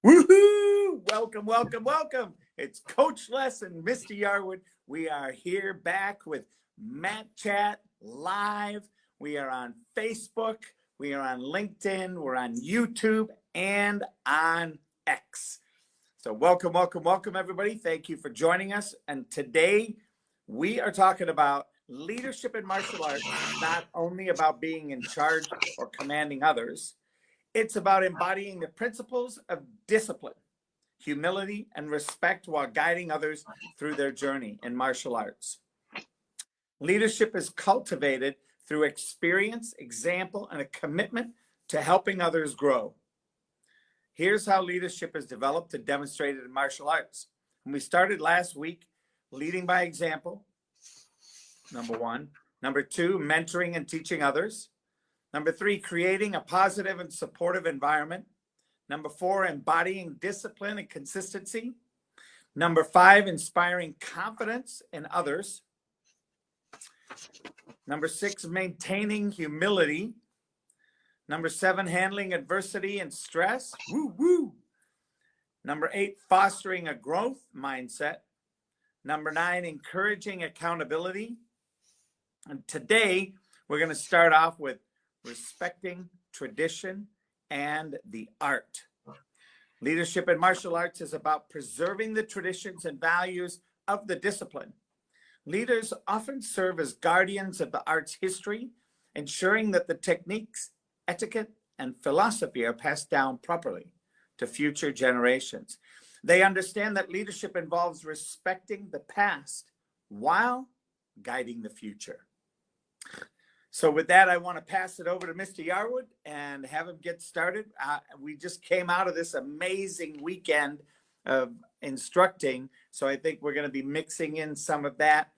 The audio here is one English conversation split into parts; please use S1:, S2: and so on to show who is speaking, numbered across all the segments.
S1: Woohoo! Welcome, welcome, welcome. It's Coach Les and Mr. Yarwood. We are here back with Matt Chat live. We are on Facebook. We are on LinkedIn. We're on YouTube and on X. So welcome, welcome, welcome, everybody. Thank you for joining us. And today we are talking about leadership in martial arts, not only about being in charge or commanding others. It's about embodying the principles of discipline, humility, and respect while guiding others through their journey in martial arts. Leadership is cultivated through experience, example, and a commitment to helping others grow. Here's how leadership is developed and demonstrated in martial arts. When we started last week, leading by example, number one. Number two, mentoring and teaching others. Number three, creating a positive and supportive environment. Number four, embodying discipline and consistency. Number five, inspiring confidence in others. Number six, maintaining humility. Number seven, handling adversity and stress. Woo, woo. Number eight, fostering a growth mindset. Number nine, encouraging accountability. And today, we're going to start off with respecting tradition and the art. Leadership in martial arts is about preserving the traditions and values of the discipline. Leaders often serve as guardians of the art's history, ensuring that the techniques, etiquette, and philosophy are passed down properly to future generations. They understand that leadership involves respecting the past while guiding the future. So with that, I want to pass it over to Mr. Yarwood and have him get started. We just came out of this amazing weekend of instructing, so I think we're going to be mixing in some of that.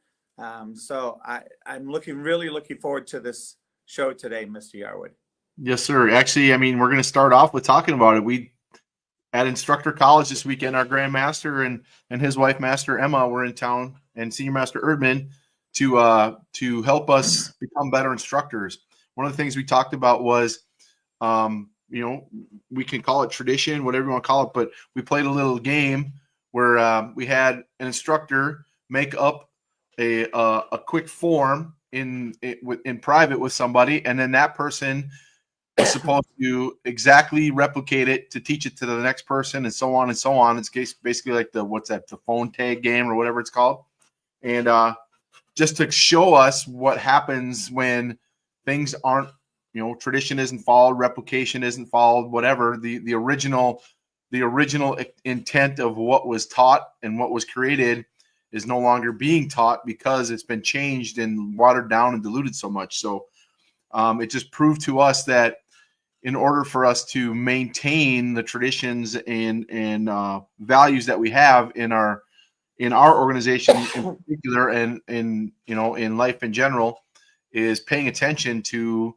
S1: So I'm really looking forward to this show today, Mr. Yarwood.
S2: Yes, sir. Actually, we're going to start off with talking about it. We at Instructor College this weekend, our Grandmaster and his wife, Master Emma, were in town, and Senior Master Erdman to help us become better instructors. One of the things we talked about was, we can call it tradition, whatever you want to call it, but we played a little game where we had an instructor make up a quick form in private with somebody, and then that person was supposed to exactly replicate it to teach it to the next person, and so on and so on. It's basically like the phone tag game or whatever it's called, and just to show us what happens when things aren't, tradition isn't followed, replication isn't followed, whatever. The original intent of what was taught and what was created is no longer being taught because it's been changed and watered down and diluted so much. So it just proved to us that in order for us to maintain the traditions and values that we have in our organization in particular, and in life in general, is paying attention to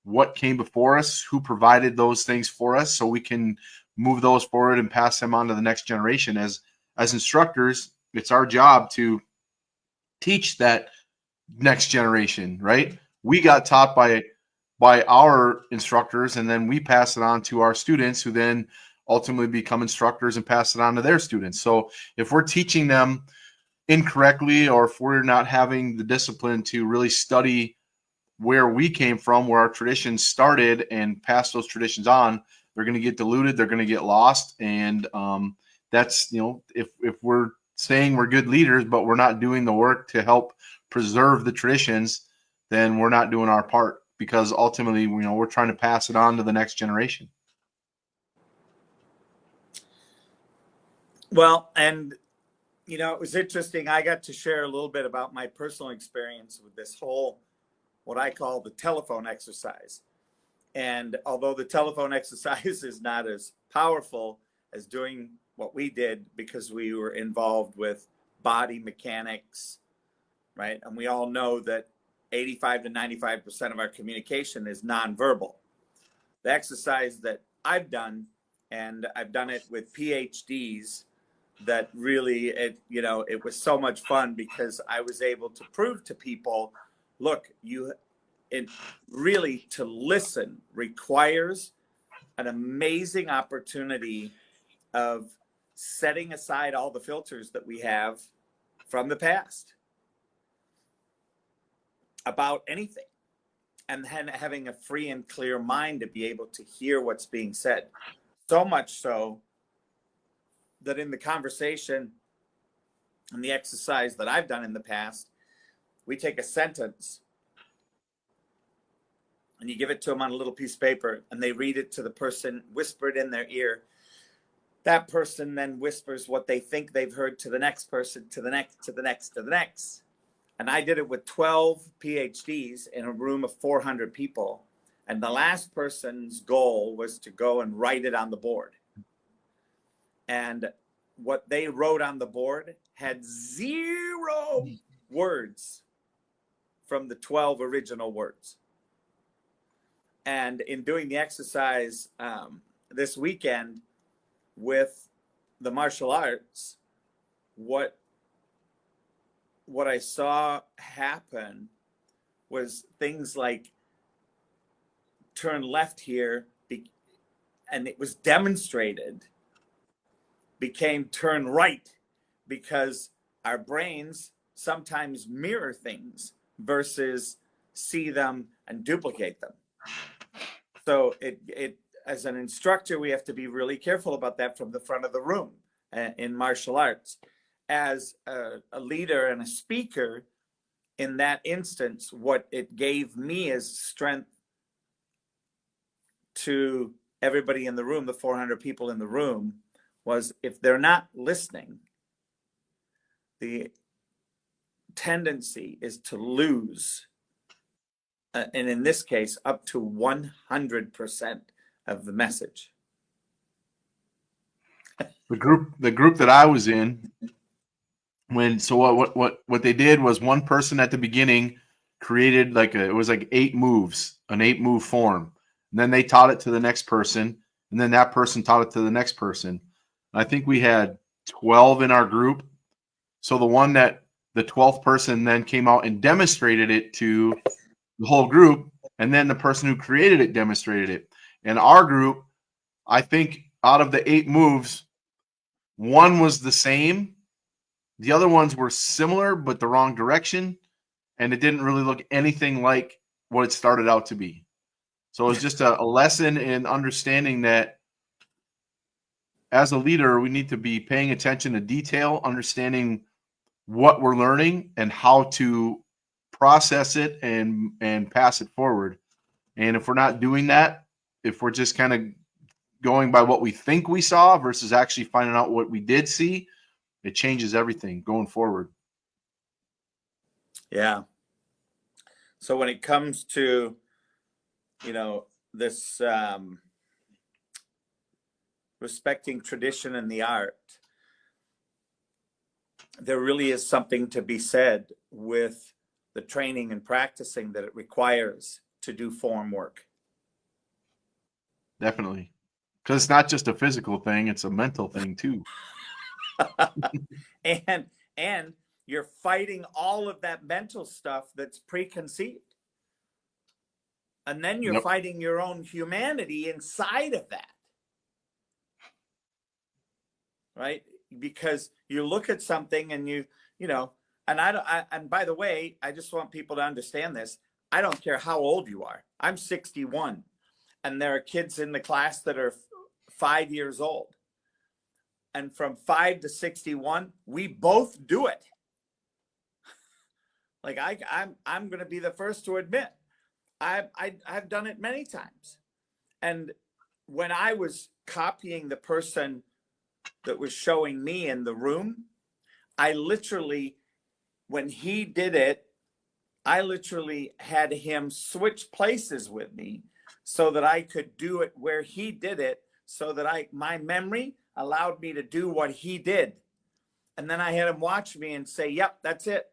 S2: what came before us, who provided those things for us, so we can move those forward and pass them on to the next generation. As instructors, it's our job to teach that next generation, right? We got taught by our instructors, and then we pass it on to our students, who then ultimately become instructors and pass it on to their students. So if we're teaching them incorrectly, or if we're not having the discipline to really study where we came from, where our traditions started, and pass those traditions on, they're going to get diluted, they're going to get lost. And that's, if we're saying we're good leaders, but we're not doing the work to help preserve the traditions, then we're not doing our part, because ultimately, we're trying to pass it on to the next generation.
S1: Well, and, it was interesting. I got to share a little bit about my personal experience with this whole, what I call the telephone exercise. And although the telephone exercise is not as powerful as doing what we did, because we were involved with body mechanics, right? And we all know that 85 to 95% of our communication is nonverbal. The exercise that I've done, and I've done it with PhDs, that really, it was so much fun, because I was able to prove to people, look, it really, to listen requires an amazing opportunity of setting aside all the filters that we have from the past about anything, and then having a free and clear mind to be able to hear what's being said. So much so that in the conversation and the exercise that I've done in the past, we take a sentence and you give it to them on a little piece of paper, and they read it to the person, whisper it in their ear. That person then whispers what they think they've heard to the next person, to the next, to the next, to the next. And I did it with 12 PhDs in a room of 400 people. And the last person's goal was to go and write it on the board. And what they wrote on the board had 0 words from the 12 original words. And in doing the exercise this weekend with the martial arts, what I saw happen was things like turn left here, and it was demonstrated, became turn right, because our brains sometimes mirror things versus see them and duplicate them. So it as an instructor, we have to be really careful about that from the front of the room in martial arts. As a leader and a speaker, in that instance, what it gave me as strength to everybody in the room, the 400 people in the room, was if they're not listening, the tendency is to lose, and in this case, up to 100% of the message.
S2: The group that I was in, what they did was one person at the beginning created it was like 8 moves, an 8-move form. And then they taught it to the next person, and then that person taught it to the next person. I think we had 12 in our group. So the 12th person then came out and demonstrated it to the whole group, and then the person who created it demonstrated it. In our group, I think out of the 8 moves, 1 was the same. The other ones were similar, but the wrong direction. And it didn't really look anything like what it started out to be. So it was just a lesson in understanding that as a leader, we need to be paying attention to detail, understanding what we're learning and how to process it and pass it forward. And if we're not doing that, if we're just kind of going by what we think we saw versus actually finding out what we did see, it changes everything going forward.
S1: Yeah. So when it comes to, this respecting tradition and the art, there really is something to be said with the training and practicing that it requires to do form work.
S2: Definitely. Because it's not just a physical thing, it's a mental thing too.
S1: and you're fighting all of that mental stuff that's preconceived. And then you're fighting your own humanity inside of that. Right? Because you look at something and and by the way, I just want people to understand this. I don't care how old you are. I'm 61, and there are kids in the class that are 5 years old. And from 5 to 61, we both do it. Like I'm going to be the first to admit, I've done it many times. And when I was copying the person that was showing me in the room, when he did it, I literally had him switch places with me so that I could do it where he did it, so that my memory allowed me to do what he did. And then I had him watch me and say, yep, that's it.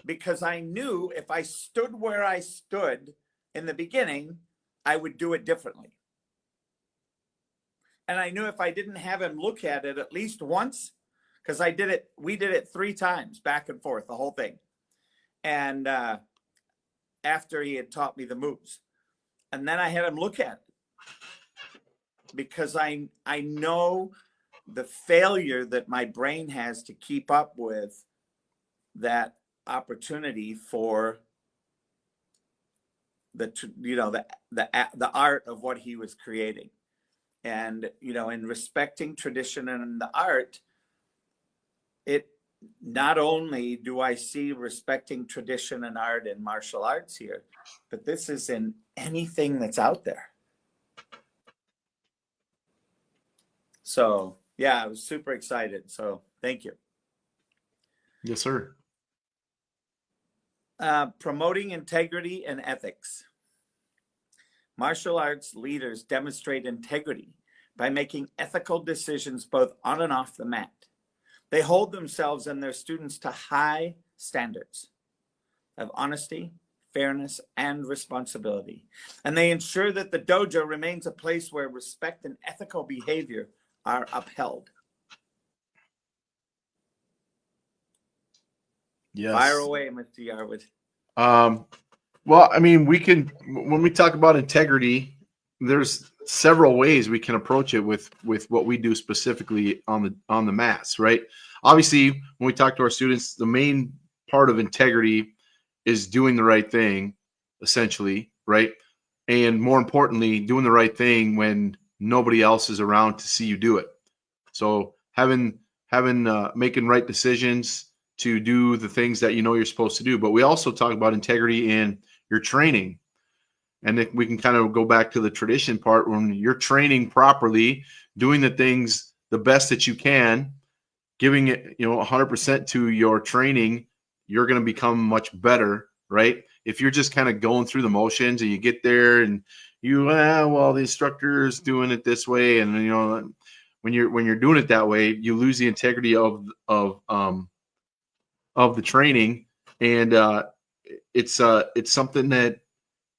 S1: Because I knew if I stood where I stood in the beginning, I would do it differently. And I knew if I didn't have him look at it at least once, because we did it 3 times back and forth, the whole thing. And after he had taught me the moves. And then I had him look at it. Because I know the failure that my brain has to keep up with that opportunity for the art of what he was creating. And in respecting tradition and the art, it not only do I see respecting tradition and art in martial arts here, but this is in anything that's out there. So yeah, I was super excited. So thank you.
S2: Yes, sir.
S1: Promoting integrity and ethics. Martial arts leaders demonstrate integrity by making ethical decisions both on and off the mat. They hold themselves and their students to high standards of honesty, fairness, and responsibility. And they ensure that the dojo remains a place where respect and ethical behavior are upheld.
S2: Yes.
S1: Fire away, Mr. Yarwood.
S2: Well, I mean, when we talk about integrity, there's several ways we can approach it with what we do specifically on the mats, right? Obviously, when we talk to our students, the main part of integrity is doing the right thing, essentially, right? And more importantly, doing the right thing when nobody else is around to see you do it. So making right decisions to do the things that you're supposed to do. But we also talk about integrity in your training. And we can kind of go back to the tradition part when you're training properly, doing the things the best that you can, giving it 100% to your training, you're going to become much better, right? If you're just kind of going through the motions and you get there and the instructor is doing it this way, and when you're doing it that way, you lose the integrity of the training, and it's something that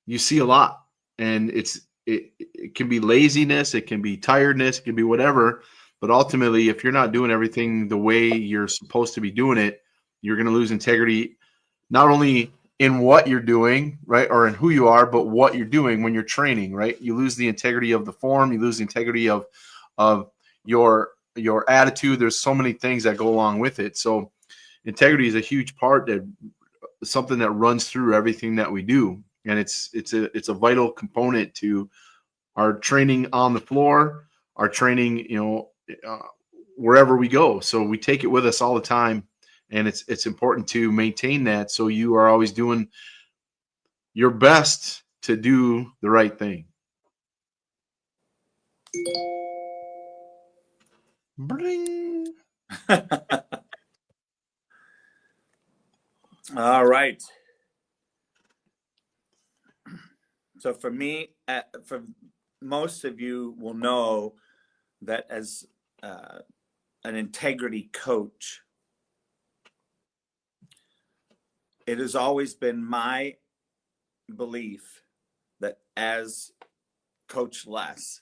S2: you see a lot, and it can be laziness, it can be tiredness, it can be whatever, but ultimately, if you're not doing everything the way you're supposed to be doing it, you're going to lose integrity, not only in what you're doing, right, or in who you are, but what you're doing when you're training, right? You lose the integrity of the form, you lose the integrity of your attitude. There's so many things that go along with it. So integrity is a huge part, that something that runs through everything that we do, and it's a vital component to our training on the floor, our training, wherever we go. So we take it with us all the time, and it's important to maintain that, so you are always doing your best to do the right thing. Bling.
S1: All right. So for me, for most of you will know that as an integrity coach, it has always been my belief that as Coach Les,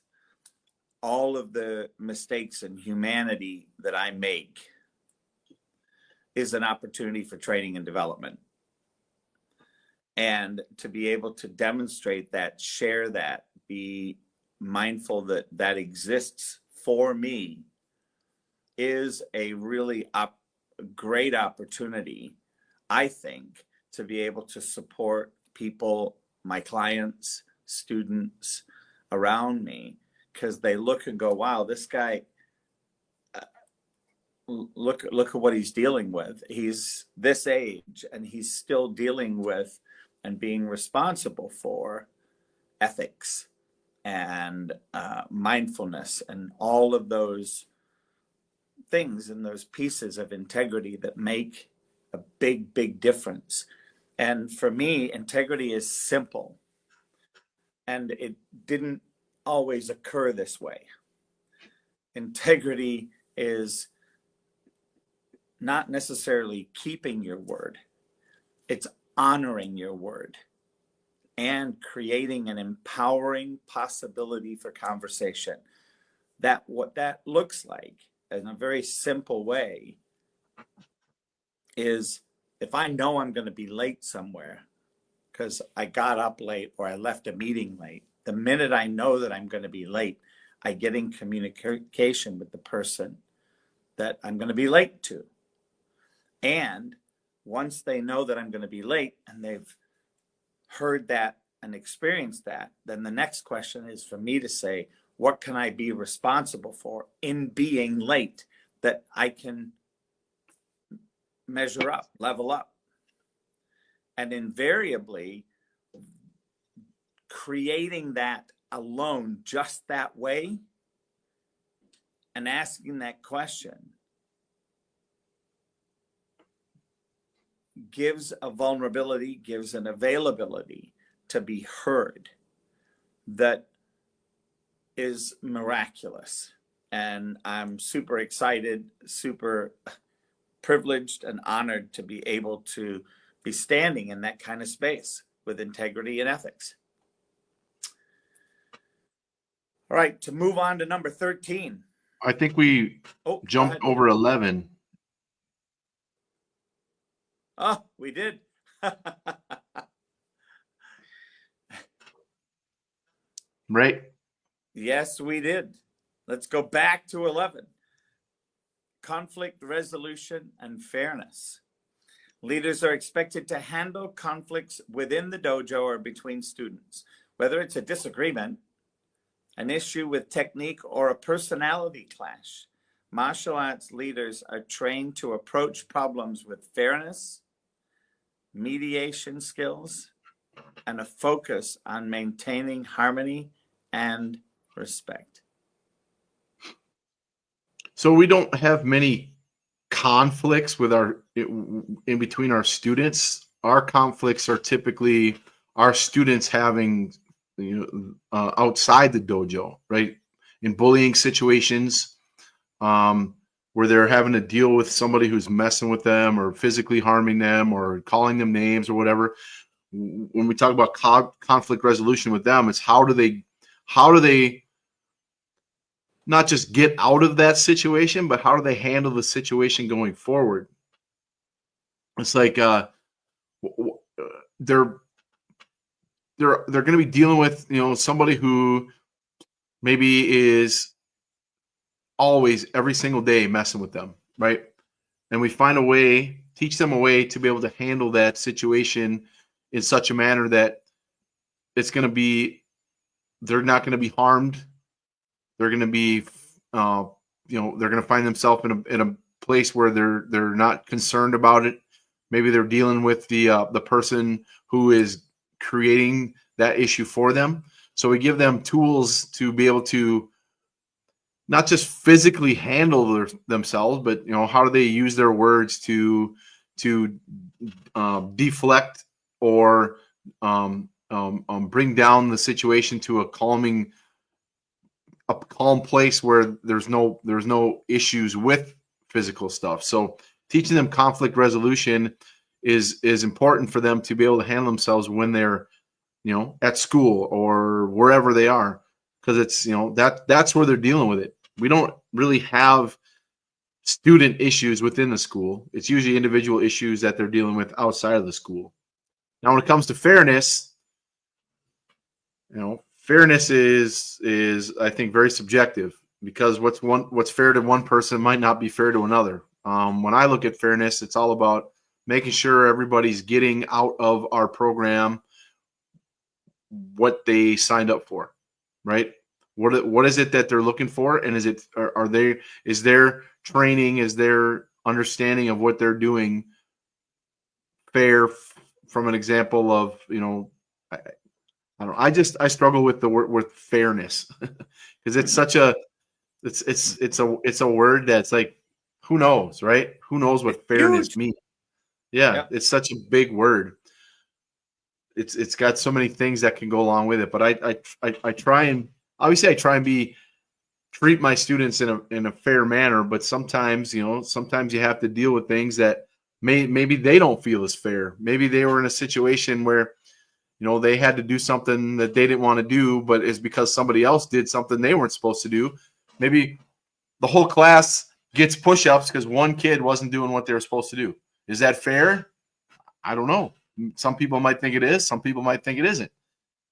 S1: all of the mistakes in humanity that I make is an opportunity for training and development. And to be able to demonstrate that, share that, be mindful that that exists for me is a really great opportunity, I think, to be able to support people, my clients, students around me, because they look and go, wow, this guy, look at what he's dealing with. He's this age and he's still dealing with and being responsible for ethics and mindfulness and all of those things and those pieces of integrity that make a big, big difference. And for me, integrity is simple, and it didn't always occur this way. Integrity is not necessarily keeping your word. It's honoring your word and creating an empowering possibility for conversation. What that looks like in a very simple way is, if I know I'm going to be late somewhere because I got up late or I left a meeting late, the minute I know that I'm going to be late, I get in communication with the person that I'm going to be late to. And once they know that I'm going to be late and they've heard that and experienced that, then the next question is for me to say, what can I be responsible for in being late that I can measure up, level up? And invariably, creating that alone just that way and asking that question gives a vulnerability, gives an availability to be heard that is miraculous. And I'm super excited, super privileged and honored to be able to be standing in that kind of space with integrity and ethics. All right, to move on to number 13.
S2: I think we jumped over 11.
S1: Oh, we did.
S2: Right?
S1: Yes, we did. Let's go back to 11. Conflict resolution and fairness. Leaders are expected to handle conflicts within the dojo or between students, whether it's a disagreement, an issue with technique, or a personality clash. Martial arts leaders are trained to approach problems with fairness, mediation skills, and a focus on maintaining harmony and respect.
S2: So we don't have many conflicts with in between our students. Our conflicts are typically our students having outside the dojo, right? In bullying situations, where they're having to deal with somebody who's messing with them or physically harming them or calling them names or whatever. When we talk about conflict resolution with them, it's how do they not just get out of that situation, but how do they handle the situation going forward? It's like they're going to be dealing with somebody who maybe is always every single day messing with them, right? And we find a way, teach them a way to be able to handle that situation in such a manner that it's going to be, they're not going to be harmed. They're going to be, they're going to find themselves in a place where they're not concerned about it. Maybe they're dealing with the person who is creating that issue for them. So we give them tools to be able to not just physically handle themselves, but how do they use their words to deflect or bring down the situation to a calm place where there's no issues with physical stuff. So teaching them conflict resolution is important for them to be able to handle themselves when they're at school or wherever they are, because it's that's where they're dealing with it. We don't really have student issues within the school. It's usually individual issues that they're dealing with outside of the school. Now, when it comes to fairness, fairness is I think very subjective, because what's fair to one person might not be fair to another. When I look at fairness, it's all about making sure everybody's getting out of our program what they signed up for, right? What is it that they're looking for, and is their training, is their understanding of what they're doing fair? From an example of I don't know. I struggle with the word with fairness because it's such a it's a word that's like, who knows, right? Who knows what fairness means? Yeah, it's such a big word. It's got so many things that can go along with it. But I try and obviously I try and treat my students in a fair manner. But sometimes you have to deal with things that maybe they don't feel as fair. Maybe they were in a situation where they had to do something that they didn't want to do, but it's because somebody else did something they weren't supposed to do. Maybe the whole class gets push-ups because one kid wasn't doing what they were supposed to do. Is that fair? I don't know. Some people might think it is. Some people might think it isn't.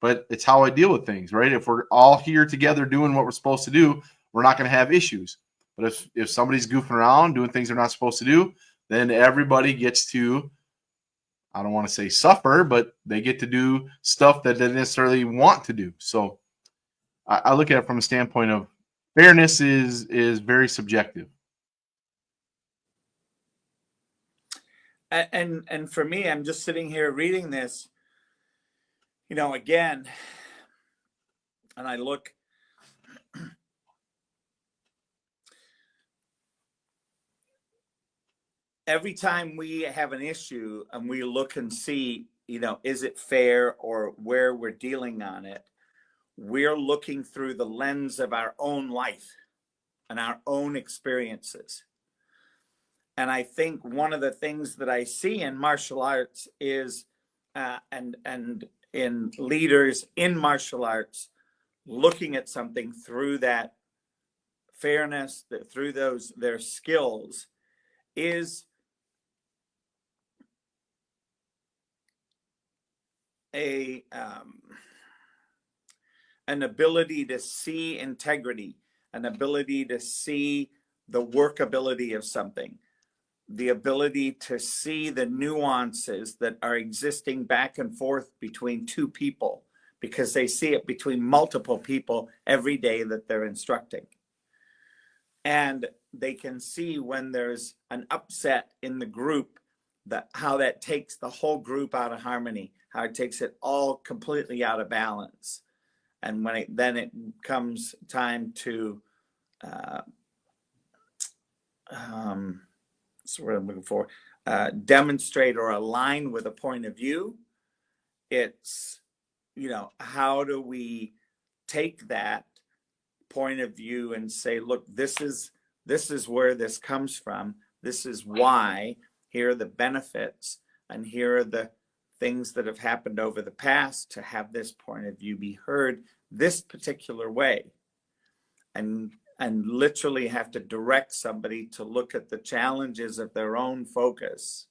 S2: but it's how I deal with things, right? If we're all here together doing what we're supposed to do, we're not going to have issues. But if somebody's goofing around, doing things they're not supposed to do, then everybody gets to, I don't want to say suffer, but they get to do stuff that they necessarily want to do. So I look at it from a standpoint of fairness is very subjective.
S1: And for me, I'm just sitting here reading this, again, and I look, every time we have an issue and we look and see, is it fair or where we're dealing on it, we're looking through the lens of our own life and our own experiences. And I think one of the things that I see in martial arts is, and in leaders in martial arts, looking at something through that fairness, through their skills, is an ability to see integrity, an ability to see the workability of something, the ability to see the nuances that are existing back and forth between two people, because they see it between multiple people every day that they're instructing. And they can see when there's an upset in the group, how that takes the whole group out of harmony, how it takes it all completely out of balance. And when it comes time to, that's what I'm looking for, demonstrate or align with a point of view, it's, how do we take that point of view and say, look, this is where this comes from. This is why. Here are the benefits, and here are the things that have happened over the past to have this point of view be heard this particular way, and literally have to direct somebody to look at the challenges of their own focus.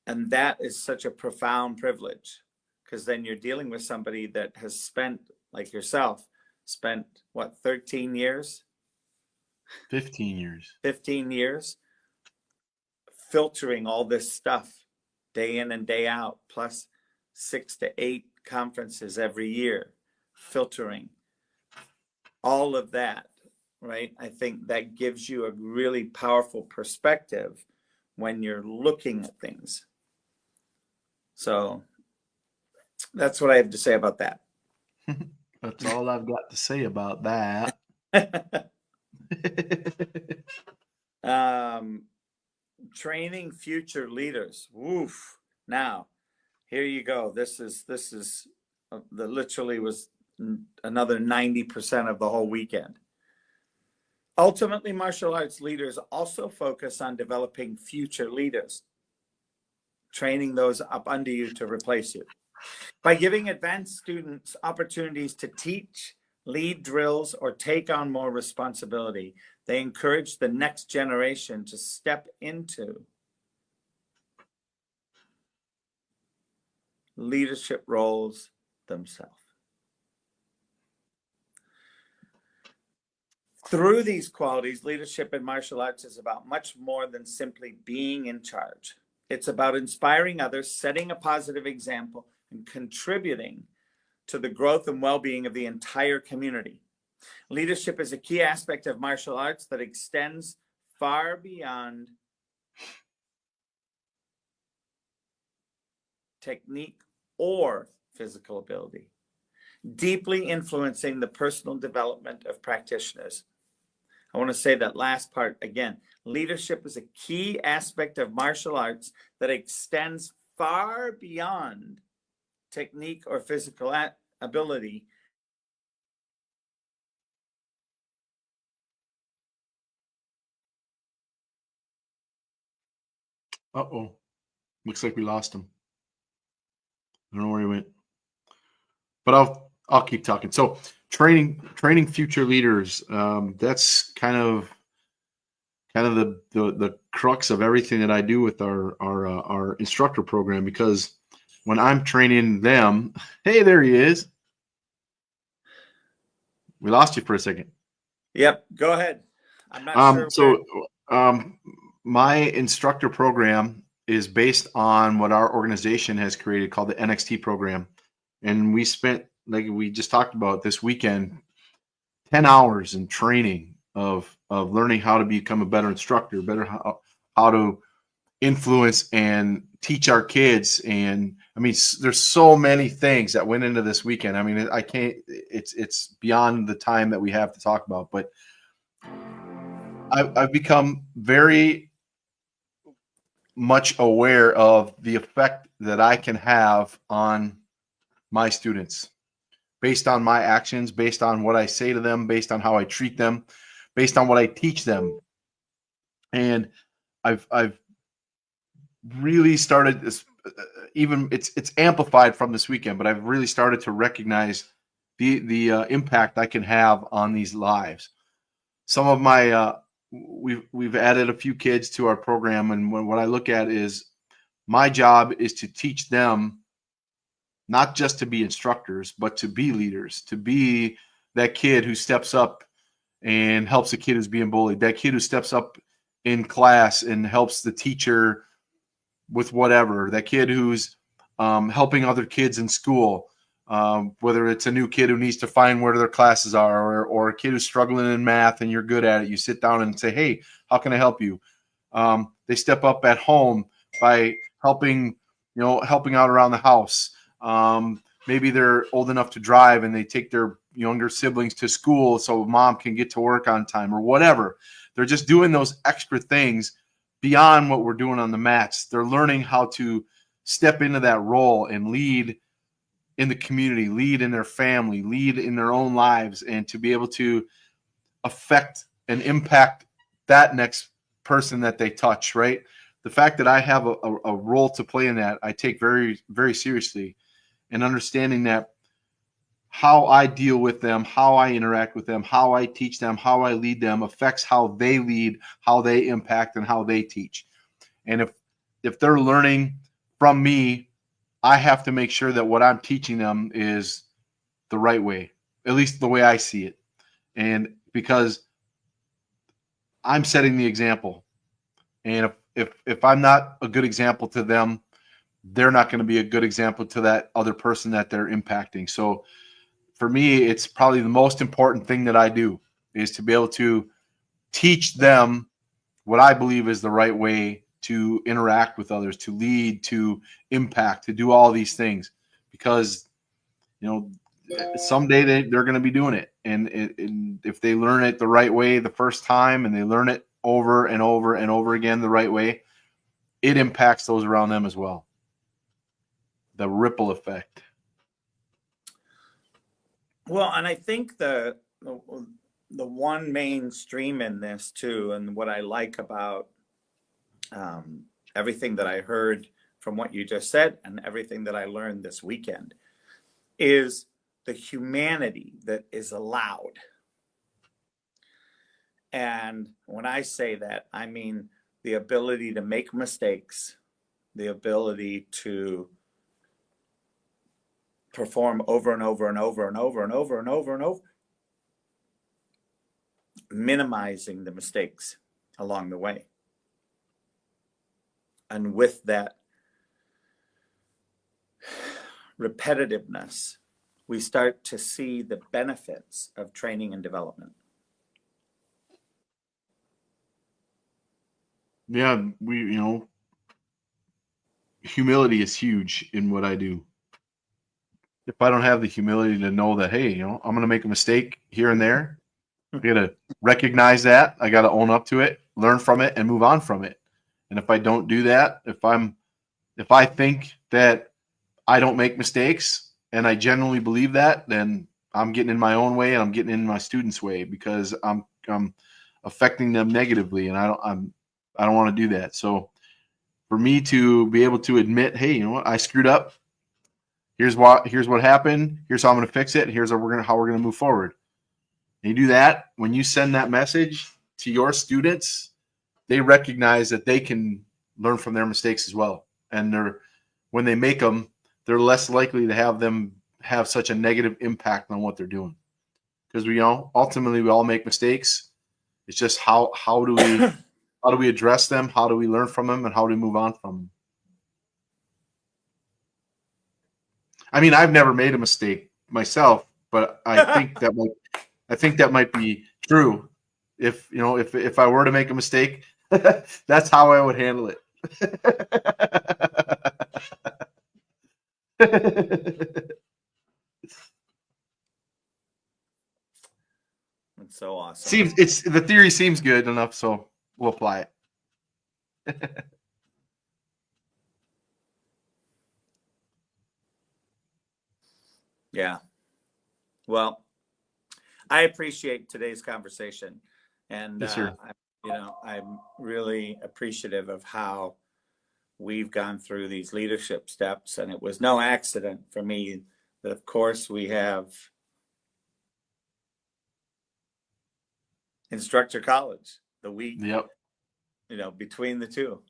S1: And that is such a profound privilege, because then you're dealing with somebody that has spent, like yourself, 13 years?
S2: 15 years.
S1: 15 years filtering all this stuff day in and day out, plus 6 to 8 conferences every year, filtering all of that, right? I think that gives you a really powerful perspective when you're looking at things. So that's what I have to say about that.
S2: That's all I've got to say about that.
S1: Training future leaders. Oof. Now, here you go. This is literally was another 90% of the whole weekend. Ultimately, martial arts leaders also focus on developing future leaders, training those up under you to replace you. By giving advanced students opportunities to teach, lead drills, or take on more responsibility, they encourage the next generation to step into leadership roles themselves. Through these qualities, leadership in martial arts is about much more than simply being in charge. It's about inspiring others, setting a positive example, and contributing to the growth and well-being of the entire community. Leadership is a key aspect of martial arts that extends far beyond technique or physical ability, deeply influencing the personal development of practitioners. I want to say that last part again. Leadership is a key aspect of martial arts that extends far beyond technique or physical ability.
S2: Uh-oh. Looks like we lost him. I don't know where he went. But I'll keep talking. So training future leaders, that's kind of kind of the crux of everything that I do with our instructor program, because when I'm training them, hey, there he is. We lost you for a second.
S1: Yep, go ahead. I'm not sure.
S2: So my instructor program is based on what our organization has created called the NXT program. And we spent, like we just talked about this weekend, 10 hours in training of learning how to become a better instructor, how to influence and teach our kids. And I mean, there's so many things that went into this weekend. I mean, I can't, it's beyond the time that we have to talk about, but I've become very much aware of the effect that I can have on my students based on my actions, based on what I say to them, based on how I treat them, based on what I teach them. And I've really started this, even it's amplified from this weekend, but I've really started to recognize the impact I can have on these lives. Some of my we've added a few kids to our program, and what I look at is my job is to teach them not just to be instructors, but to be leaders, to be that kid who steps up and helps a kid who's being bullied, that kid who steps up in class and helps the teacher with whatever, that kid who's helping other kids in school, whether it's a new kid who needs to find where their classes are, or a kid who's struggling in math and you're good at it. You sit down and say, hey, how can I help you? They step up at home by helping out around the house. Maybe they're old enough to drive and they take their younger siblings to school so mom can get to work on time or whatever. They're just doing those extra things beyond what we're doing on the mats. They're learning how to step into that role and lead in the community, lead in their family, lead in their own lives, and to be able to affect and impact that next person that they touch, right? The fact that I have a role to play in that, I take very, very seriously, and understanding that how I deal with them, how I interact with them, how I teach them, how I lead them affects how they lead, how they impact, and how they teach. And if they're learning from me, I have to make sure that what I'm teaching them is the right way, at least the way I see it. And because I'm setting the example, and if I'm not a good example to them, they're not going to be a good example to that other person that they're impacting. So for me, it's probably the most important thing that I do is to be able to teach them what I believe is the right way to interact with others, to lead, to impact, to do all these things, because someday they're going to be doing it. And if they learn it the right way the first time and they learn it over and over and over again the right way, it impacts those around them as well. The ripple effect.
S1: Well, and I think the one mainstream in this too, and what I like about everything that I heard from what you just said and everything that I learned this weekend, is the humanity that is allowed. And when I say that, I mean the ability to make mistakes, the ability to perform over and over and over and over and over and over and over, minimizing the mistakes along the way. And with that repetitiveness, we start to see the benefits of training and development.
S2: Yeah, humility is huge in what I do. If I don't have the humility to know that, hey, I'm going to make a mistake here and there, I got to recognize that. I got to own up to it, learn from it, and move on from it. And if I don't do that, if I think that I don't make mistakes, and I genuinely believe that, then I'm getting in my own way and I'm getting in my students' way, because I'm affecting them negatively, and I don't want to do that. So for me to be able to admit, hey, you know what, I screwed up. Here's what happened. Here's how I'm going to fix it. Here's how we're going to move forward. And you do that, when you send that message to your students, they recognize that they can learn from their mistakes as well. And when they make them, they're less likely to have them have such a negative impact on what they're doing. Because ultimately we all make mistakes. It's just how do we address them? How do we learn from them? And how do we move on from them? I mean, I've never made a mistake myself, but I think that might be true. If I were to make a mistake, that's how I would handle it.
S1: That's so awesome.
S2: The theory seems good enough, so we'll apply it.
S1: Yeah. Well, I appreciate today's conversation, and
S2: Yes, sir.
S1: I'm really appreciative of how we've gone through these leadership steps, and it was no accident for me that, of course, we have instructor college the week,
S2: Yep.
S1: between the two.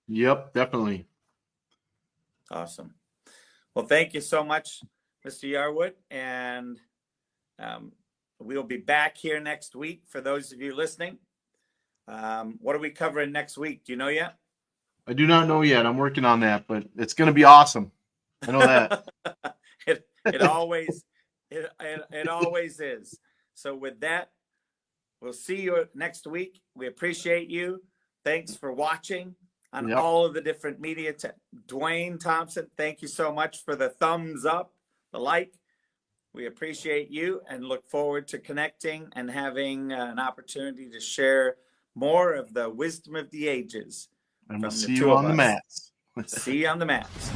S2: Yep, definitely.
S1: Awesome. Well, thank you so much, Mr. Yarwood, and we'll be back here next week for those of you listening. What are we covering next week? Do you know yet?
S2: I do not know yet. I'm working on that, but it's going to be awesome. I know that.
S1: It always is. So with that, we'll see you next week. We appreciate you. Thanks for watching on all of the different media. Dwayne Thompson, thank you so much for the thumbs up, the like. We appreciate you and look forward to connecting and having an opportunity to share more of the wisdom of the ages.
S2: And we'll see you on the mats.
S1: See you on the mats.